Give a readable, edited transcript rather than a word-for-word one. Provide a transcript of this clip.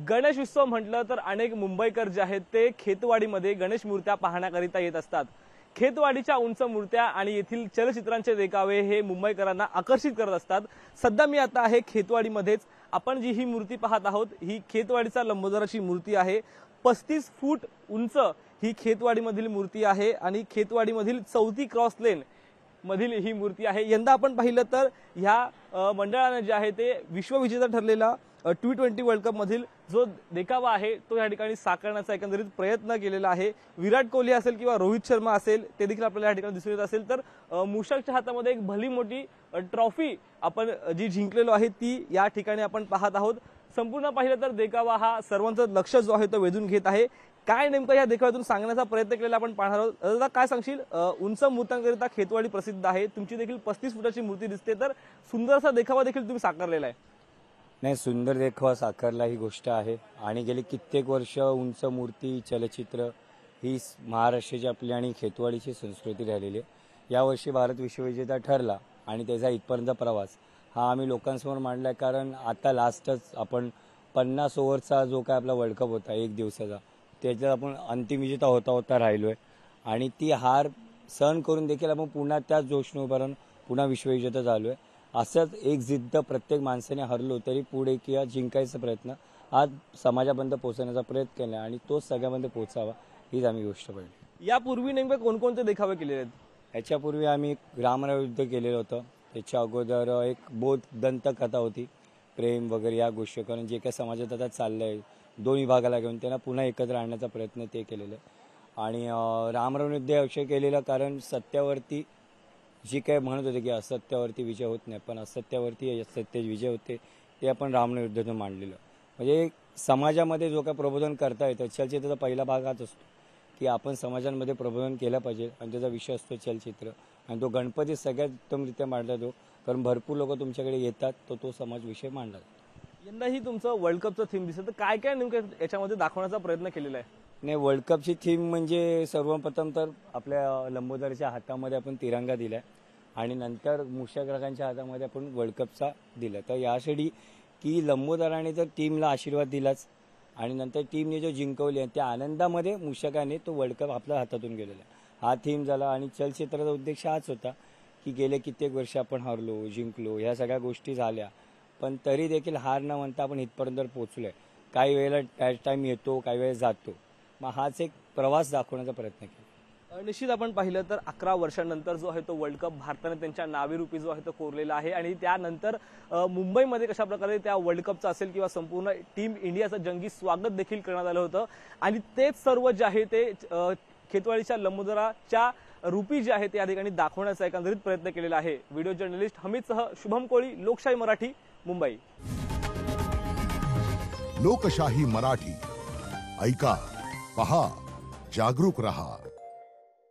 गणेश उत्सव म्हटलं तर अनेक मुंबईकर जे आहेत ते खेतवाडीमध्ये गणेश मूर्त्या पाहण्याकरिता येत असतात। खेतवाडीच्या उंच मूर्त्या आणि येथील चलचित्रांचे देखावे हे मुंबईकरांना आकर्षित करत असतात। सध्या मी आता आहे खेतवाडीमध्येच। आपण जी ही मूर्ती पाहत आहोत ही खेतवाडीचा लंबोदराची मूर्ती आहे। 35 फूट उंच ही खेतवाडीमधील मूर्ती आहे आणि खेतवाडीमधील 4थी क्रॉस लेन मधील ही मूर्ती आहे। यंदा आपण पाहिलं तर ह्या मंडळाने जे आहे ते विश्वविजेता ठरलेला T20 वर्ल्ड कप मधील जो देखावा आहे तो या ठिकाणी साकारण्याचा एकंदरीत प्रयत्न केलेला आहे। विराट कोहली असेल किंवा रोहित शर्मा असेल ते देखील आपल्याला या ठिकाणी दिसून येत असेल। तर मूषकच्या हातामध्ये एक भली मोठी ट्रॉफी आपण जी जिंकलेलो आहे ती या ठिकाणी आपण पाहत आहोत। संपूर्ण पाहिलं तर देखावा हा सर्वांचं लक्ष जो आहे तो वेधून घेत आहे। काय नेमकं या देखाव्यातून सांगण्याचा प्रयत्न केलेला आपण पाहणार आहोत। दादा काय सांगशील, उंच मूर्त्यांकरिता खेतवाडी प्रसिद्ध आहे, तुमची देखील 35 फुटाची मूर्ती दिसते, तर सुंदरसा देखावा देखील तुम्ही साकारलेला आहे। नाही, सुंदर देखावा साकारला ही गोष्ट आहे आणि गेली कित्येक वर्ष उंच मूर्ती चलचित्र ही महाराष्ट्राची आपली आणि खेतवाडीची संस्कृती राहिलेली आहे। यावर्षी भारत विश्वविजेता ठरला आणि त्याचा इथपर्यंत प्रवास हा आम्ही लोकांसमोर मांडला, कारण आता लास्टच आपण 50 ओव्हरचा जो काय आपला वर्ल्ड कप होता एक दिवसाचा त्याच्यात आपण अंतिम विजेता होता राहिलोय आणि ती हार सहन करून देखील आपण पुन्हा त्याच जोशने उभा राहून पुन्हा विश्वविजेता झालोय। असंच एक जिद्द प्रत्येक माणसाने हरलो तरी पुढे किंवा जिंकायचा प्रयत्न आज समाजापर्यंत पोहोचण्याचा प्रयत्न केला आणि तो सगळ्यापर्यंत पोहोचावा हीच आम्ही गोष्ट पाहिली। यापूर्वी नेमके कोणकोणते देखावे केलेले आहेत? याच्यापूर्वी आम्ही रामराव युद्ध केलेलं होतं, त्याच्या अगोदर एक बौद्ध दंतकथा होती, प्रेम वगैरे या गोष्टी, कारण जे काही समाजात आता चाललंय दोन विभागाला घेऊन त्यांना पुन्हा एकत्र आणण्याचा प्रयत्न ते केलेलं आहे। आणि रामराव युद्ध अक्षय केलेलं कारण सत्यावरती जी काय म्हणत होते की असत्यावरती विजय होत नाही, पण असत्यावरती सत्य विजय होते ते आपण रामराव युद्धातून मांडलेलं। म्हणजे समाजामध्ये जो काय प्रबोधन करता येतं, चलचित्राचा पहिला भाग हाच असतो की आपण समाजांमध्ये प्रबोधन केलं पाहिजे आणि त्याचा विषय असतो चलचित्र आणि तो गणपती सगळ्यात उत्तमरित्या मांडला जातो, कारण भरपूर लोक तुमच्याकडे येतात तो समाज विषय मांडला जातो। यंदाही तुमचं वर्ल्ड कपचं थीम दिसतं, तर काय काय नेमकं याच्यामध्ये दाखवण्याचा प्रयत्न केलेला आहे? नाही, वर्ल्ड कपची थीम म्हणजे सर्वप्रथम तर आपल्या लंबोदराच्या हातामध्ये आपण तिरंगा दिलाय आणि नंतर मूषकरागांच्या हातामध्ये आपण वर्ल्ड कपचा दिला। तर यासाठी की लंबोदराने तर टीमला आशीर्वाद दिलाच आणि नंतर टीमने जो जिंकवली त्या आनंदामध्ये मूषकाने तो वर्ल्ड कप आपल्या हातातून गेलेला हा थीम झाला। आणि चलचित्राचा उद्देश हाच होता की गेले कित्येक वर्ष आपण हरलो जिंकलो ह्या सगळ्या गोष्टी झाल्या, पण तरी देखील हार न म्हणता आपण इथपर्यंत पोहोचलोय। काही वेळेला टाइम येतो, काही वेळेस जातो, मग हाच एक प्रवास दाखवण्याचा प्रयत्न केला। निश्चित आपण पाहिलं तर 11 वर्षांनंतर जो आहे तो वर्ल्ड कप भारताने त्यांच्या नावेरूपी जो आहे तो कोरलेला आहे आणि त्यानंतर मुंबईमध्ये कशा प्रकारे त्या वर्ल्ड कपचा असेल किंवा संपूर्ण टीम इंडियाचं जंगी स्वागत देखील करण्यात आलं होतं आणि तेच सर्व जे आहे ते खेतवाडीच्या लंबोदराच्या रूपी जे आहे ते या ठिकाणी दाखवण्याचा एकंदरीत प्रयत्न केलेला आहे। व्हिडिओ जर्नलिस्ट हमीदसह शुभम कोळी, लोकशाही मराठी, मुंबई। लोकशाही मराठी, ऐका, पहा, जागरूक रहा।